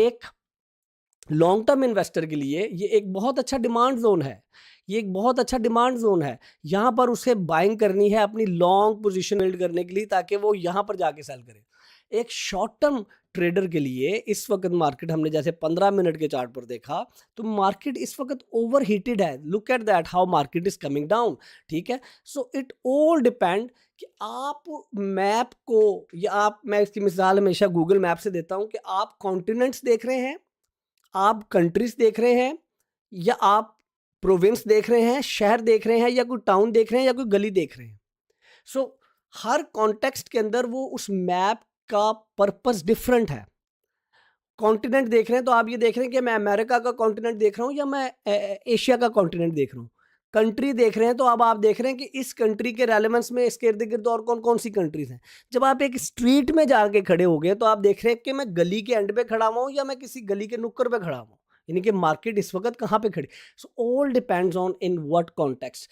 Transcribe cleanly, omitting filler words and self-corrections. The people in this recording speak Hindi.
एक लॉन्ग टर्म इन्वेस्टर के लिए ये एक बहुत अच्छा डिमांड जोन है। ये एक बहुत अच्छा डिमांड जोन है। यहाँ पर उसे बाइंग करनी है अपनी लॉन्ग पोजीशन बिल्ड करने के लिए, ताकि वो यहाँ पर जाके सेल करे। एक शॉर्ट टर्म ट्रेडर के लिए इस वक्त मार्केट, हमने जैसे 15 मिनट के चार्ट पर देखा, तो मार्केट इस वक्त ओवर हीटेड है। Look at that how market is coming down. ठीक है, सो इट ऑल डिपेंड कि आप मैप को, या आप, मैं इसकी मिसाल हमेशा गूगल मैप से देता हूं कि आप कॉन्टिनेंट्स देख रहे हैं, आप कंट्रीज देख रहे हैं, या आप प्रोविंस देख रहे हैं, शहर देख रहे हैं, या कोई टाउन देख रहे हैं, या कोई गली देख रहे हैं। सो हर कॉन्टेक्स्ट के अंदर वो उस मैप का पर्पस डिफरेंट है। कॉन्टिनेंट देख रहे हैं तो आप ये देख रहे हैं कि मैं अमेरिका का कॉन्टिनेंट देख रहा हूँ या मैं एशिया का कॉन्टिनेंट देख रहा हूँ। कंट्री देख रहे हैं तो अब आप देख रहे हैं कि इस कंट्री के रेलेवेंस में इसके इर्द गिर्द और कौन कौन सी कंट्रीज हैं। जब आप एक स्ट्रीट में जाके खड़े हो गए तो आप देख रहे हैं कि मैं गली के एंड पे खड़ा हुआ हूँ या मैं किसी गली के नुक्कड़ पे खड़ा हुआ हूँ, यानी कि मार्केट इस वक्त कहाँ पे खड़ी। So all depends on in what context.